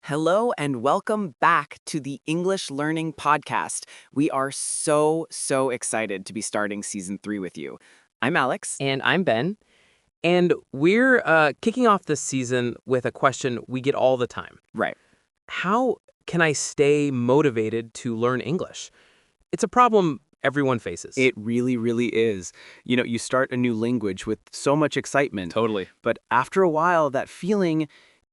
Hello and welcome back to the English Learning Podcast. We are so excited to be starting season 3 with you. I'm Alex. And I'm Ben. And we're kicking off this season with a question we get all the time. Right. How can I stay motivated to learn English? It's a problem everyone faces. It really is. You start a new language with so much excitement. Totally. But after a while, that feeling,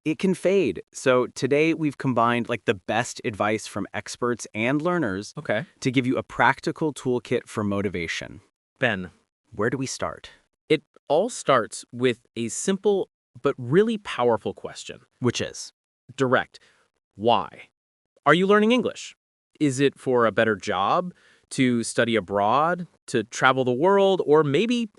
it can fade. So today we've combined the best advice from experts and learners Okay. to give you a practical toolkit for motivation. Ben, Where do we start? it all starts with a simple but really powerful question. Which is? Direct. Why? Are you learning English? Is it for a better job? To study abroad? To travel the world? Or maybe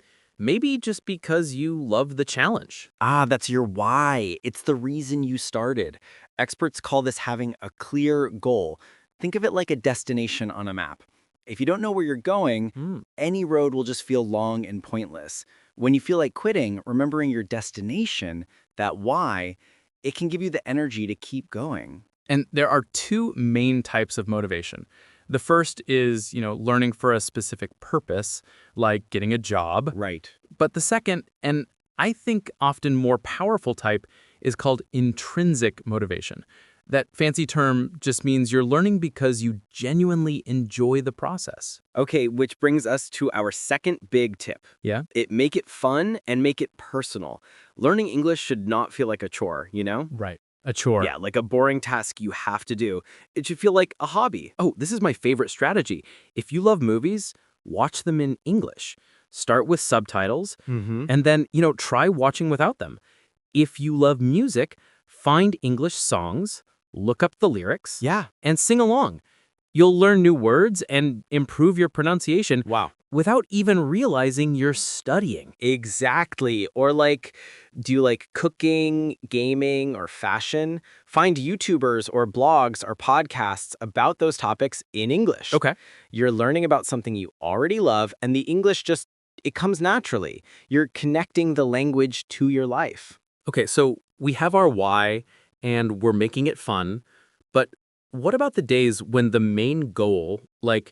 just because you love the challenge? That's your why. It's the reason you started. Experts call this having a clear goal. Think of it like a destination on a map. If you don't know where you're going, any road will just feel long and pointless. When you feel like quitting, remembering your destination, that why, it can give you the energy to keep going. And there are two main types of motivation. The first is, learning for a specific purpose, like getting a job. Right. But the second, and I think often more powerful type, is called intrinsic motivation. That fancy term just means you're learning because you genuinely enjoy the process. Okay, which brings us to our second big tip. Yeah? Make it fun and make it personal. Learning English should not feel like a chore, you know? Right. A chore. Yeah, like a boring task you have to do. It should feel like a hobby. Oh, this is my favorite strategy. If you love movies, watch them in English. Start with subtitles, and then, try watching without them. If you love music, find English songs, look up the lyrics, and sing along. You'll learn new words and improve your pronunciation without even realizing you're studying. Exactly. Or do you like cooking, gaming, or fashion? Find YouTubers or blogs or podcasts about those topics in English. Okay. You're learning about something you already love, and the English it comes naturally. You're connecting the language to your life. Okay, so we have our why, and we're making it fun, but what about the days when the main goal, like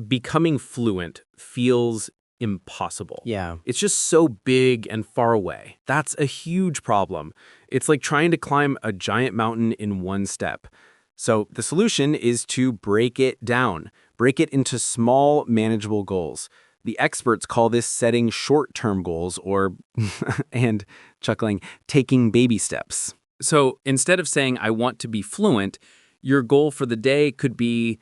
becoming fluent, feels impossible? Yeah. It's just so big and far away. That's a huge problem. It's like trying to climb a giant mountain in one step. So the solution is to break it down. Break it into small, manageable goals. The experts call this setting short-term goals or, and chuckling, taking baby steps. So instead of saying, I want to be fluent, your goal for the day could be,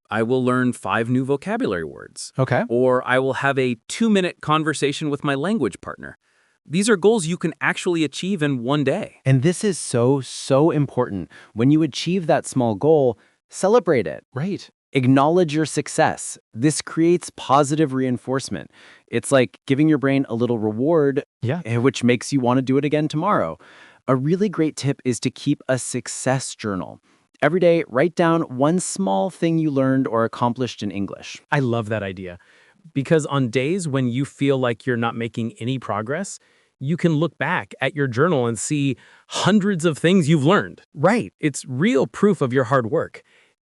I will learn 5 new vocabulary words. Okay. Or I will have a 2-minute conversation with my language partner. These are goals you can actually achieve in one day. And this is so important. When you achieve that small goal, celebrate it. Right. Acknowledge your success. This creates positive reinforcement. It's like giving your brain a little reward, which makes you want to do it again tomorrow. A really great tip is to keep a success journal. Every day, write down one small thing you learned or accomplished in English. I love that idea. Because on days when you feel like you're not making any progress, you can look back at your journal and see hundreds of things you've learned. Right. It's real proof of your hard work.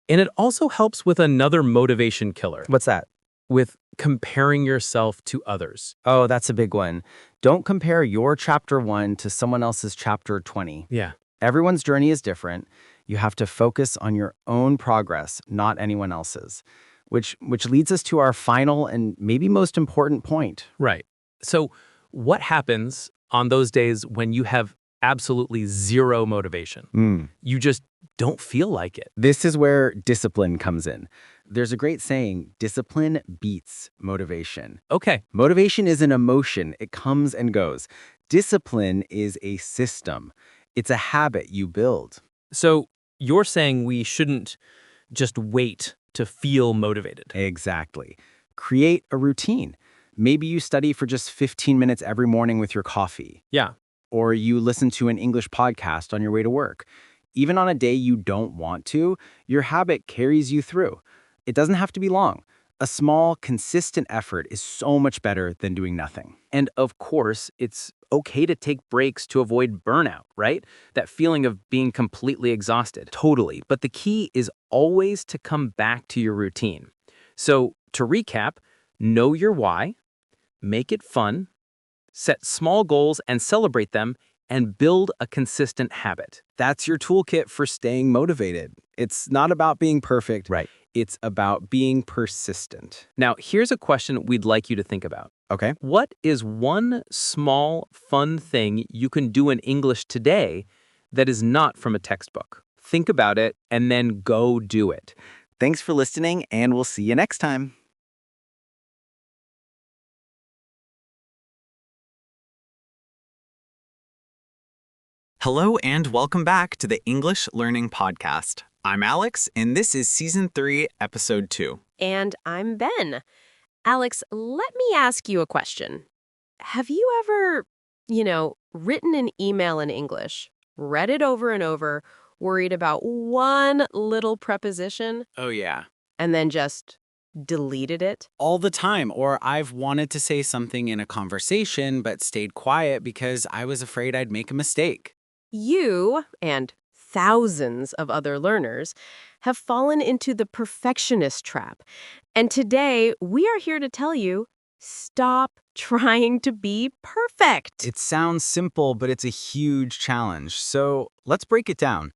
And it also helps with another motivation killer, What's that? with comparing yourself to others. Oh, that's a big one. Don't compare your chapter 1 to someone else's chapter 20. Yeah. Everyone's journey is different. You have to focus on your own progress, not anyone else's. Which leads us to our final and maybe most important point. Right. So what happens on those days when you have absolutely zero motivation? You just don't feel like it. This is where discipline comes in. There's a great saying, discipline beats motivation. Okay. Motivation is an emotion. It comes and goes. Discipline is a system. It's a habit you build. So you're saying we shouldn't just wait to feel motivated. Exactly. Create a routine. Maybe you study for just 15 minutes every morning with your coffee. Yeah. Or you listen to an English podcast on your way to work. Even on a day you don't want to, your habit carries you through. It doesn't have to be long. A small, consistent effort is so much better than doing nothing. And of course, it's okay to take breaks to avoid burnout, right? That feeling of being completely exhausted. Totally. But the key is always to come back to your routine. So to recap, know your why, make it fun, set small goals and celebrate them, and build a consistent habit. That's your toolkit for staying motivated. It's not about being perfect. Right. It's about being persistent. Now, here's a question we'd like you to think about. Okay. What is one small, fun thing you can do in English today that is not from a textbook? Think about it and then go do it. Thanks for listening, and we'll see you next time. Hello and welcome back to the English Learning Podcast. I'm Alex, and this is Season 3, Episode 2. And I'm Ben. Alex, let me ask you a question. Have you ever, written an email in English, read it over and over, worried about one little preposition, Oh, yeah. and then just deleted it? All the time. Or I've wanted to say something in a conversation but stayed quiet because I was afraid I'd make a mistake. You, and thousands of other learners, have fallen into the perfectionist trap. And today, we are here to tell you, stop trying to be perfect. It sounds simple, but it's a huge challenge. So let's break it down.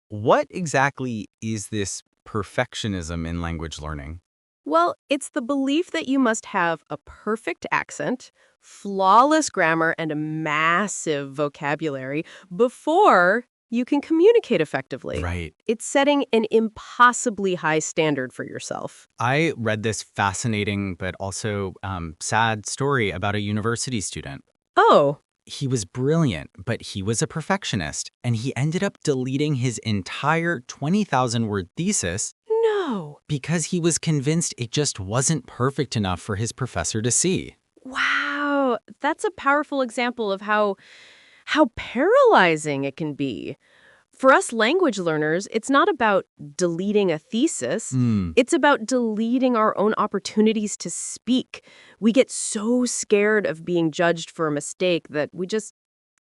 What exactly is this perfectionism in language learning? Well, it's the belief that you must have a perfect accent, flawless grammar, and a massive vocabulary before you can communicate effectively. Right. It's setting an impossibly high standard for yourself. I read this fascinating but also sad story about a university student. Oh, He was brilliant, but he was a perfectionist, and he ended up deleting his entire 20,000-word thesis no. because he was convinced it just wasn't perfect enough for his professor to see. Wow, that's a powerful example of how paralyzing it can be. For us language learners, it's not about deleting a thesis. It's about deleting our own opportunities to speak. We get so scared of being judged for a mistake that we just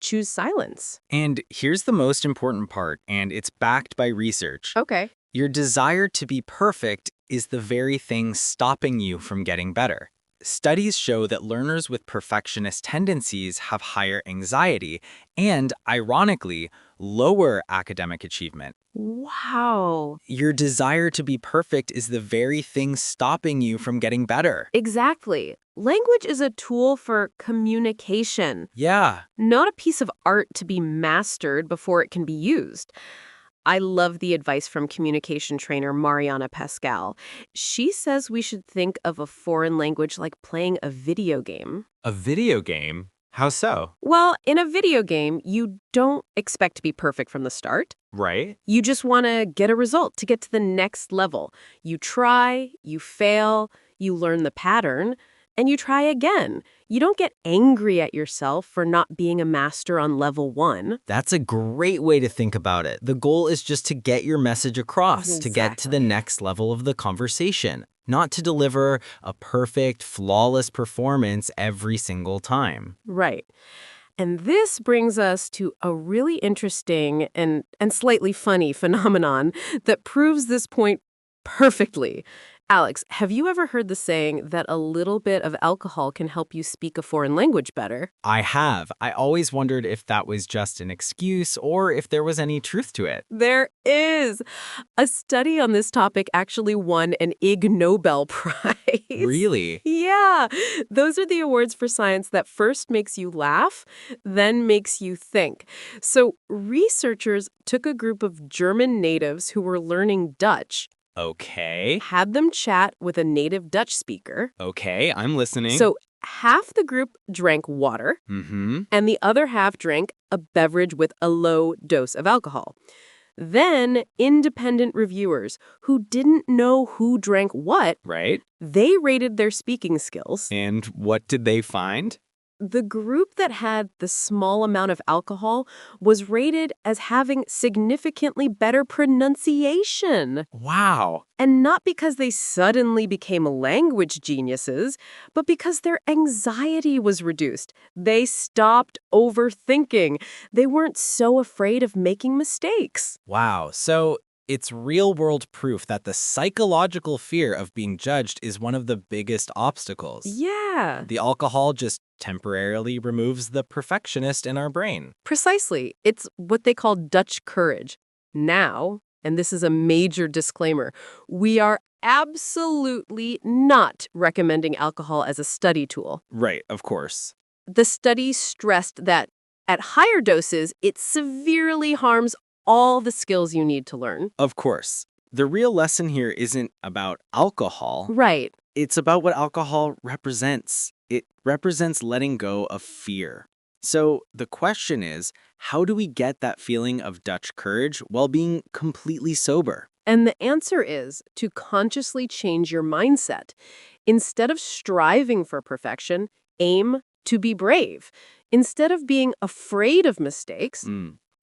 choose silence. And here's the most important part, and it's backed by research. Okay. Your desire to be perfect is the very thing stopping you from getting better. Studies show that learners with perfectionist tendencies have higher anxiety and, ironically, lower academic achievement. Wow. Your desire to be perfect is the very thing stopping you from getting better. Exactly. Language is a tool for communication, Yeah. not a piece of art to be mastered before it can be used. I love the advice from communication trainer Mariana Pascal. She says we should think of a foreign language like playing a video game. A video game? How so? Well, in a video game, you don't expect to be perfect from the start. Right? You just want to get a result to get to the next level. You try, you fail, you learn the pattern, and you try again. You don't get angry at yourself for not being a master on level 1. That's a great way to think about it. The goal is just to get your message across, to get to the next level of the conversation, not to deliver a perfect, flawless performance every single time. Right. And this brings us to a really interesting and slightly funny phenomenon that proves this point perfectly. Alex, have you ever heard the saying that a little bit of alcohol can help you speak a foreign language better? I have. I always wondered if that was just an excuse or if there was any truth to it. There is. A study on this topic actually won an Ig Nobel Prize. Really? Yeah. Those are the awards for science that first makes you laugh, then makes you think. So researchers took a group of German natives who were learning Dutch, Okay. had them chat with a native Dutch speaker. Okay, I'm listening. So half the group drank water, and the other half drank a beverage with a low dose of alcohol. Then independent reviewers who didn't know who drank what, Right. they rated their speaking skills. And what did they find? the group that had the small amount of alcohol was rated as having significantly better pronunciation. Wow. And not because they suddenly became language geniuses, but because their anxiety was reduced. They stopped overthinking. They weren't so afraid of making mistakes. Wow. So it's real-world proof that the psychological fear of being judged is one of the biggest obstacles. Yeah. The alcohol just temporarily removes the perfectionist in our brain. Precisely. It's what they call Dutch courage. Now, and this is a major disclaimer, we are absolutely not recommending alcohol as a study tool. Right, of course. The study stressed that at higher doses, it severely harms all the skills you need to learn. Of course. The real lesson here isn't about alcohol. Right. It's about what alcohol represents. It represents letting go of fear. So the question is, how do we get that feeling of Dutch courage while being completely sober? And the answer is to consciously change your mindset. Instead of striving for perfection, aim to be brave. Instead of being afraid of mistakes,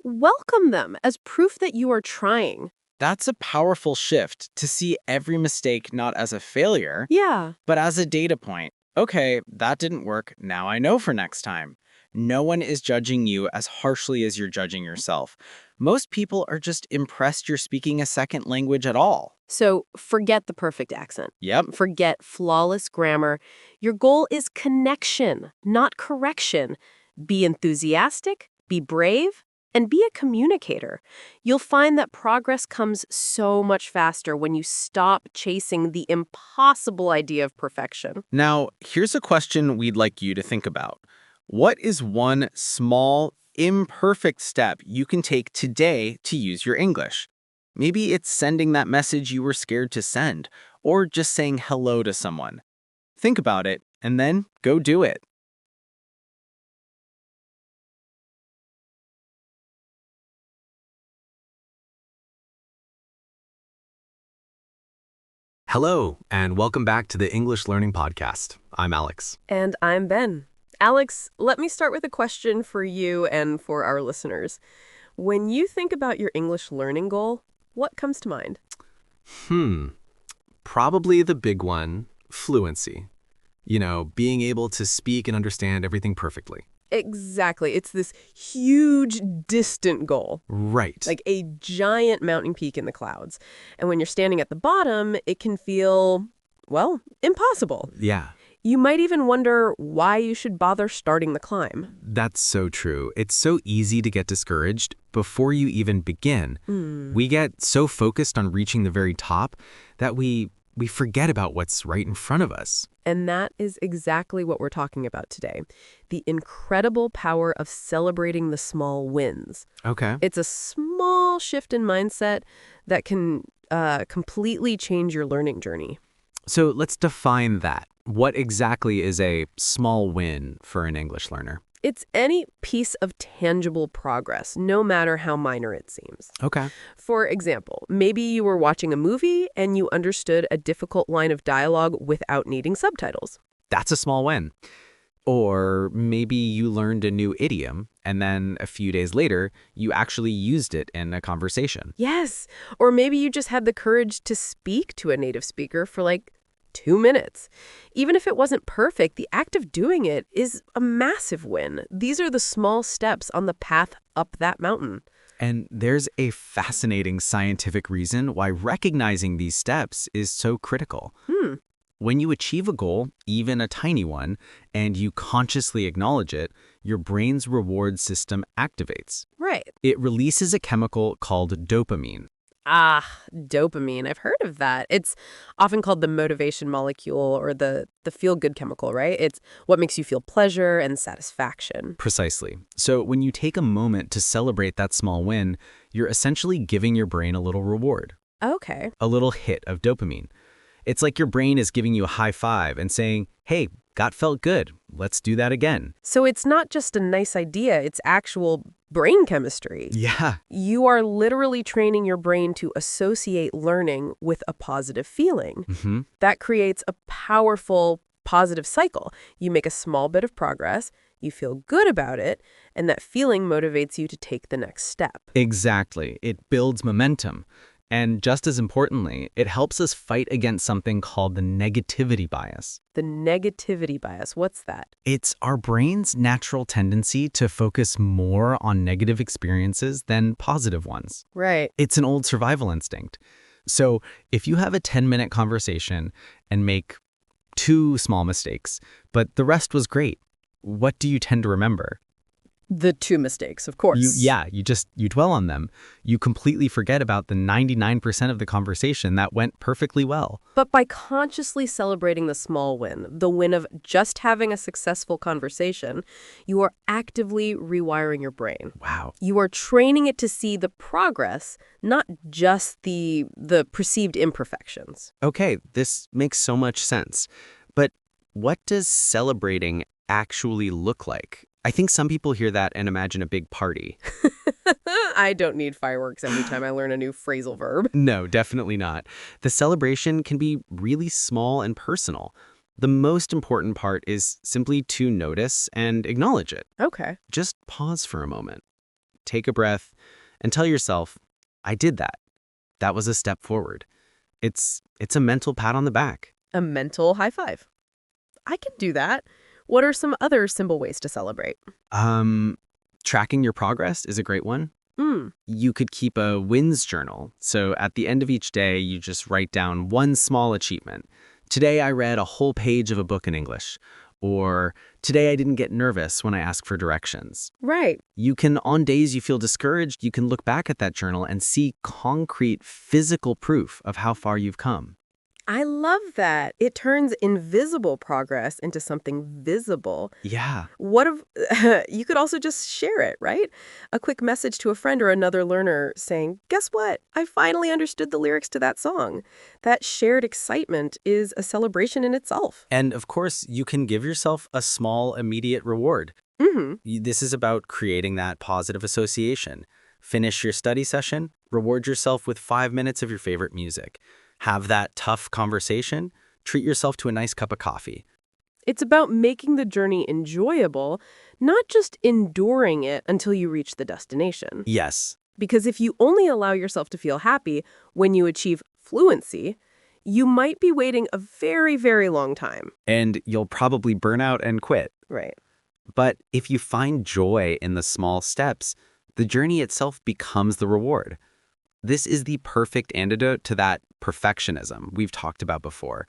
welcome them as proof that you are trying. That's a powerful shift to see every mistake not as a failure, Yeah. but as a data point. Okay, that didn't work. Now I know for next time. No one is judging you as harshly as you're judging yourself. Most people are just impressed you're speaking a second language at all. So forget the perfect accent. Yep. Forget flawless grammar. Your goal is connection, not correction. Be enthusiastic, be brave, and be a communicator. You'll find that progress comes so much faster when you stop chasing the impossible idea of perfection. Now, here's a question we'd like you to think about. What is one small, imperfect step you can take today to use your English? Maybe it's sending that message you were scared to send, or just saying hello to someone. Think about it, and then go do it. Hello, and welcome back to the English Learning Podcast. I'm Alex. And I'm Ben. Alex, let me start with a question for you and for our listeners. When you think about your English learning goal, what comes to mind? Probably the big one, fluency. You know, being able to speak and understand everything perfectly. Exactly. It's this huge, distant goal. Right. Like a giant mountain peak in the clouds. And when you're standing at the bottom, it can feel, well, impossible. Yeah. You might even wonder why you should bother starting the climb. That's so true. It's so easy to get discouraged before you even begin. We get so focused on reaching the very top that we forget about what's right in front of us. And that is exactly what we're talking about today. The incredible power of celebrating the small wins. Okay. It's a small shift in mindset that can completely change your learning journey. So let's define that. What exactly is a small win for an English learner? It's any piece of tangible progress, no matter how minor it seems. Okay. For example, maybe you were watching a movie and you understood a difficult line of dialogue without needing subtitles. That's a small win. Or maybe you learned a new idiom and then a few days later, you actually used it in a conversation. Yes. Or maybe you just had the courage to speak to a native speaker for like 2 minutes. Even if it wasn't perfect, the act of doing it is a massive win. These are the small steps on the path up that mountain. And there's a fascinating scientific reason why recognizing these steps is so critical. When you achieve a goal, even a tiny one, and you consciously acknowledge it, your brain's reward system activates. Right. It releases a chemical called dopamine. Ah, dopamine. I've heard of that. It's often called the motivation molecule or the feel-good chemical, right? It's what makes you feel pleasure and satisfaction. Precisely. So when you take a moment to celebrate that small win, you're essentially giving your brain a little reward, Okay. a little hit of dopamine. It's like your brain is giving you a high five and saying, hey, that felt good. Let's do that again. So it's not just a nice idea, it's actual brain chemistry. Yeah. You are literally training your brain to associate learning with a positive feeling. That creates a powerful positive cycle. You make a small bit of progress, you feel good about it, and that feeling motivates you to take the next step. Exactly. It builds momentum. And just as importantly, it helps us fight against something called the negativity bias. The negativity bias, what's that? It's our brain's natural tendency to focus more on negative experiences than positive ones. Right. It's an old survival instinct. So if you have a 10-minute conversation and make 2 small mistakes, but the rest was great, what do you tend to remember? The 2 mistakes, of course. You dwell on them. You completely forget about the 99% of the conversation that went perfectly well. But by consciously celebrating the small win, the win of just having a successful conversation, you are actively rewiring your brain. Wow. You are training it to see the progress, not just the perceived imperfections. Okay, this makes so much sense. But what does celebrating actually look like? I think some people hear that and imagine a big party. I don't need fireworks every time I learn a new phrasal verb. No, definitely not. The celebration can be really small and personal. The most important part is simply to notice and acknowledge it. Okay. Just pause for a moment. Take a breath and tell yourself, I did that. That was a step forward. It's a mental pat on the back. A mental high five. I can do that. What are some other simple ways to celebrate? Tracking your progress is a great one. You could keep a wins journal. So at the end of each day, you just write down one small achievement. Today, I read a whole page of a book in English. Or today, I didn't get nervous when I asked for directions. Right. You can, on days you feel discouraged, you can look back at that journal and see concrete physical proof of how far you've come. I love that. It turns invisible progress into something visible. Yeah. What if you could also just share it, right? A quick message to a friend or another learner saying, guess what? I finally understood the lyrics to that song. That shared excitement is a celebration in itself. And of course, you can give yourself a small, immediate reward. This is about creating that positive association. Finish your study session, reward yourself with 5 minutes of your favorite music. Have that tough conversation, treat yourself to a nice cup of coffee. It's about making the journey enjoyable, not just enduring it until you reach the destination. Yes. Because if you only allow yourself to feel happy when you achieve fluency, you might be waiting a very, very long time. And you'll probably burn out and quit. Right. But if you find joy in the small steps, the journey itself becomes the reward. This is the perfect antidote to that perfectionism we've talked about before.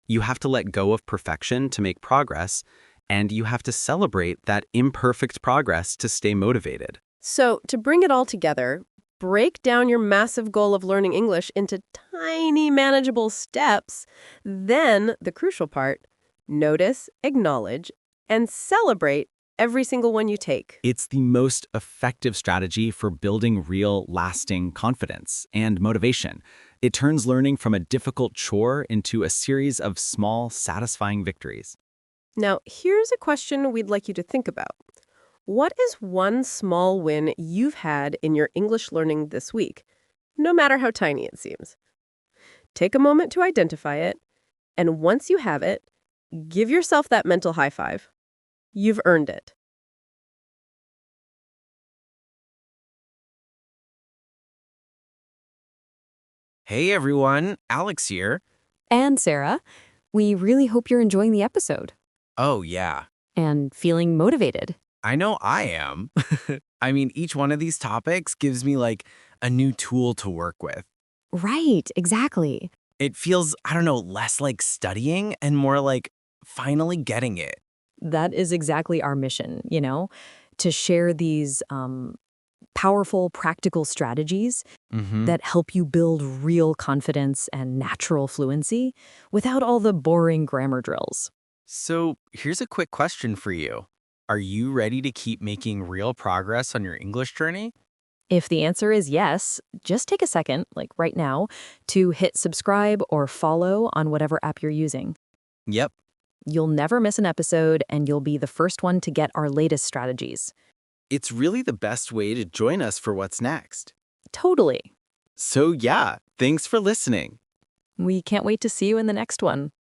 You have to let go of perfection to make progress, and you have to celebrate that imperfect progress to stay motivated. So, to bring it all together, break down your massive goal of learning English into tiny, manageable steps. Then, the crucial part, notice, acknowledge, and celebrate every single one you take. It's the most effective strategy for building real, lasting confidence and motivation. It turns learning from a difficult chore into a series of small, satisfying victories. Now, here's a question we'd like you to think about. What is one small win you've had in your English learning this week, no matter how tiny it seems? Take a moment to identify it, and once you have it, give yourself that mental high five. You've earned it. Hey everyone, Alex here. And Sarah, we really hope you're enjoying the episode Oh yeah, and feeling motivated. I know I am. I mean, each one of these topics gives me like a new tool to work with. Right, exactly. It feels, I don't know, less like studying and more like finally getting it. That is exactly our mission, to share these powerful, practical strategies that help you build real confidence and natural fluency without all the boring grammar drills. So here's a quick question for you. Are you ready to keep making real progress on your English journey? If the answer is yes, just take a second, like right now, to hit subscribe or follow on whatever app you're using. Yep. You'll never miss an episode, and you'll be the first one to get our latest strategies. It's really the best way to join us for what's next. Totally. So yeah, thanks for listening. We can't wait to see you in the next one.